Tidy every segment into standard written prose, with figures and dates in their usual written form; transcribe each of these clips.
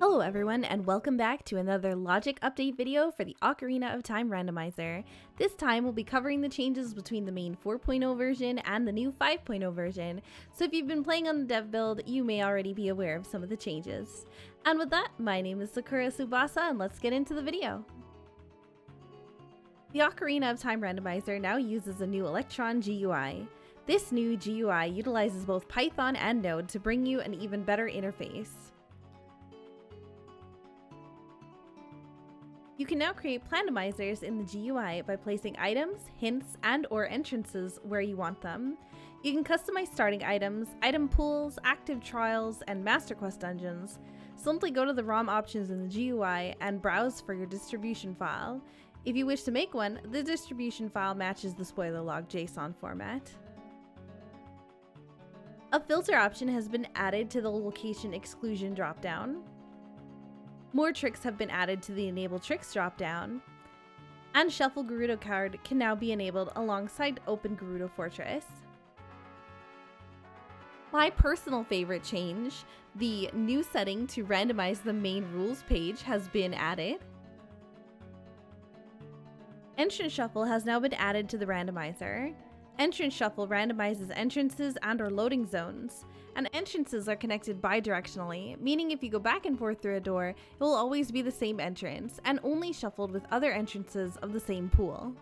Hello everyone and welcome back to another logic update video for the Ocarina of Time Randomizer. This time we'll be covering the changes between the main 4.0 version and the new 5.0 version, so if you've been playing on the dev build, you may already be aware of some of the changes. And with that, my name is Sakura Tsubasa and let's get into the video. The Ocarina of Time Randomizer now uses a new Electron GUI. This new GUI utilizes both Python and Node to bring you an even better interface. You can now create randomizers in the GUI by placing items, hints, and/or entrances where you want them. You can customize starting items, item pools, active trials, and Master Quest dungeons. Simply go to the ROM options in the GUI and browse for your distribution file. If you wish to make one, the distribution file matches the spoiler log JSON format. A filter option has been added to the location exclusion dropdown. More tricks have been added to the Enable Tricks dropdown, and Shuffle Gerudo card can now be enabled alongside Open Gerudo Fortress. My personal favorite change, the new setting to randomize the main rules page, has been added. Entrance Shuffle has now been added to the randomizer. Entrance Shuffle randomizes entrances and/or loading zones, and entrances are connected bidirectionally, meaning if you go back and forth through a door, it will always be the same entrance and only shuffled with other entrances of the same pool.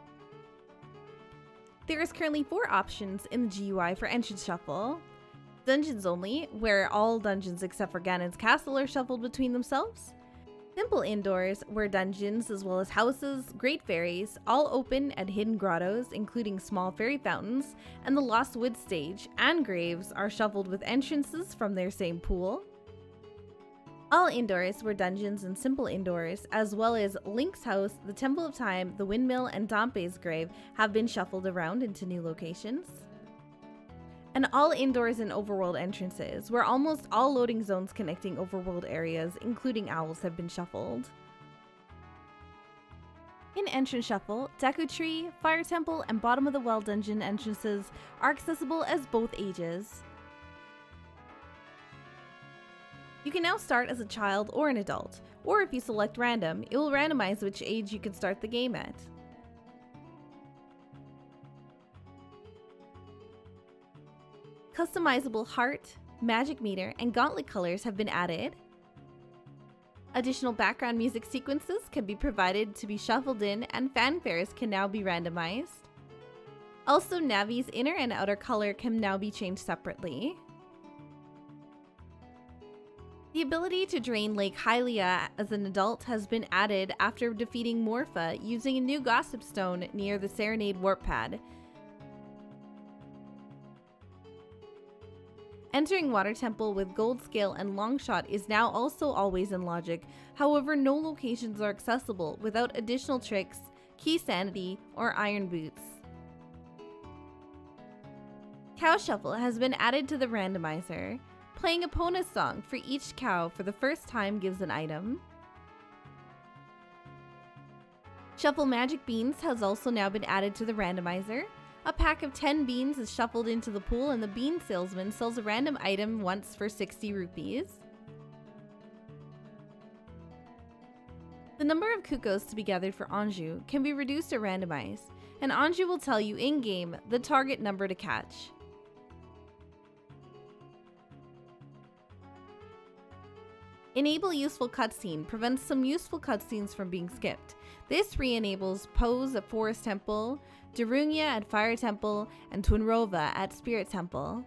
There is currently 4 options in the GUI for Entrance Shuffle. Dungeons Only, where all dungeons except for Ganon's Castle are shuffled between themselves. Simple Indoors, where dungeons as well as houses, great fairies, all open and hidden grottos, including small fairy fountains, and the Lost Woods stage and graves are shuffled with entrances from their same pool. All Indoors, where dungeons and simple indoors, as well as Link's house, the Temple of Time, the windmill, and Dompe's grave have been shuffled around into new locations. And all indoors and overworld entrances, where almost all loading zones connecting overworld areas, including owls, have been shuffled. In Entrance Shuffle, Deku Tree, Fire Temple, and Bottom of the Well dungeon entrances are accessible as both ages. You can now start as a child or an adult, or if you select random, it will randomize which age you can start the game at. Customizable heart, magic meter, and gauntlet colors have been added. Additional background music sequences can be provided to be shuffled in, and fanfares can now be randomized. Also, Navi's inner and outer color can now be changed separately. The ability to drain Lake Hylia as an adult has been added after defeating Morpha using a new Gossip Stone near the Serenade Warp Pad. Entering Water Temple with Gold Scale and Longshot is now also always in logic, however no locations are accessible without additional tricks, Key Sanity, or Iron Boots. Cow Shuffle has been added to the randomizer. Playing Epona's song for each cow for the first time gives an item. Shuffle Magic Beans has also now been added to the randomizer. A pack of 10 beans is shuffled into the pool and the bean salesman sells a random item once for 60 rupees. The number of Kukos to be gathered for Anju can be reduced or randomized, and Anju will tell you in-game the target number to catch. Enable Useful Cutscene prevents some useful cutscenes from being skipped. This re-enables Pose at Forest Temple, Darunia at Fire Temple, and Twinrova at Spirit Temple.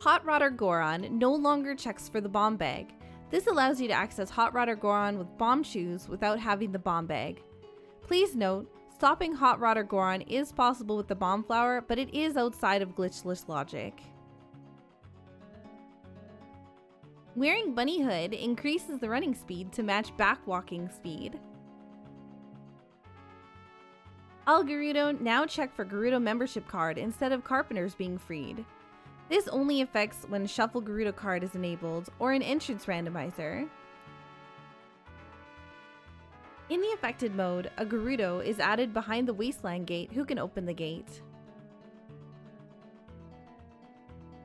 Hot Rodder Goron no longer checks for the bomb bag. This allows you to access Hot Rodder Goron with bomb shoes without having the bomb bag. Please note, stopping Hot Rodder Goron is possible with the bomb flower, but it is outside of glitchless logic. Wearing Bunny Hood increases the running speed to match back walking speed. All Gerudo now check for Gerudo membership card instead of Carpenters being freed. This only affects when Shuffle Gerudo card is enabled or an entrance randomizer. In the affected mode, a Gerudo is added behind the Wasteland gate who can open the gate.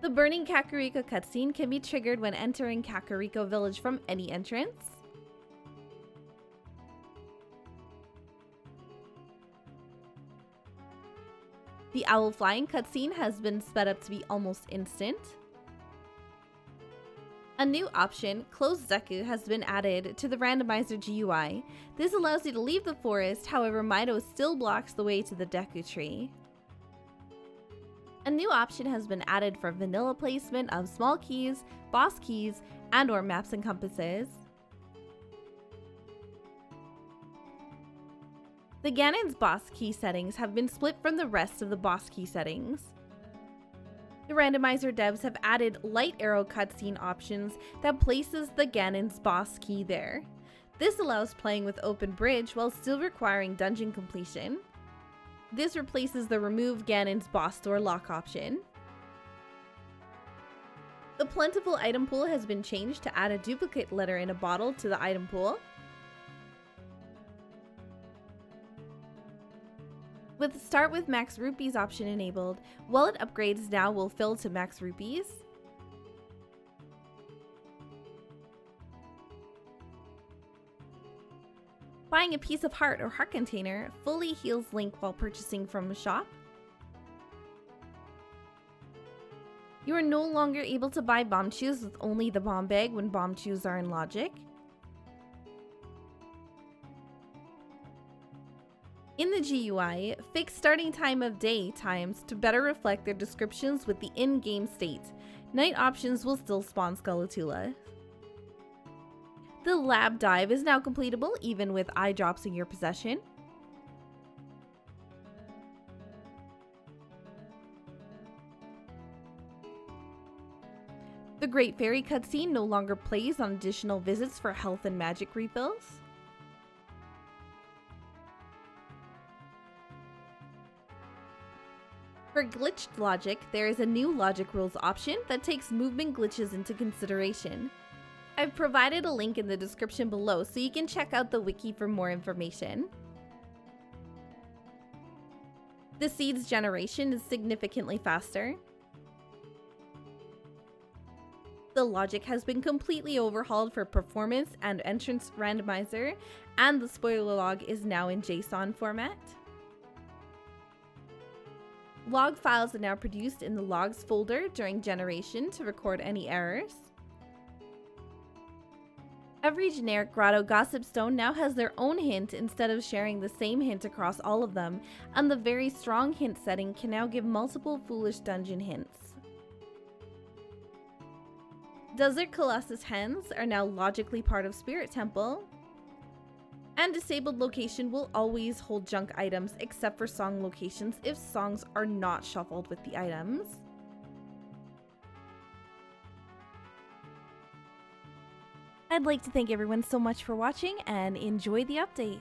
The Burning Kakariko cutscene can be triggered when entering Kakariko Village from any entrance. The owl flying cutscene has been sped up to be almost instant. A new option, Closed Deku, has been added to the Randomizer GUI. This allows you to leave the forest, however Mido still blocks the way to the Deku tree. A new option has been added for vanilla placement of small keys, boss keys, and/or maps and compasses. The Ganon's boss key settings have been split from the rest of the boss key settings. The Randomizer devs have added light arrow cutscene options that places the Ganon's boss key there. This allows playing with open bridge while still requiring dungeon completion. This replaces the remove Ganon's boss door lock option. The plentiful item pool has been changed to add a duplicate letter in a bottle to the item pool. With Start with Max Rupees option enabled, wallet upgrades now will fill to Max Rupees. Buying a piece of heart or heart container fully heals Link while purchasing from a shop. You are no longer able to buy bomb chews with only the bomb bag when bomb chews are in logic. In the GUI, fix starting time of day times to better reflect their descriptions with the in-game state. Night options will still spawn Skulltula. The lab dive is now completable even with eye drops in your possession. The Great Fairy cutscene no longer plays on additional visits for health and magic refills. For glitched logic, there is a new logic rules option that takes movement glitches into consideration. I've provided a link in the description below so you can check out the wiki for more information. The seeds generation is significantly faster. The logic has been completely overhauled for performance and entrance randomizer, and the spoiler log is now in JSON format. Log files are now produced in the logs folder during generation to record any errors. Every generic grotto gossip stone now has their own hint instead of sharing the same hint across all of them, and the very strong hint setting can now give multiple foolish dungeon hints. Desert Colossus hens are now logically part of Spirit Temple. And disabled location will always hold junk items except for song locations if songs are not shuffled with the items. I'd like to thank everyone so much for watching and enjoy the update.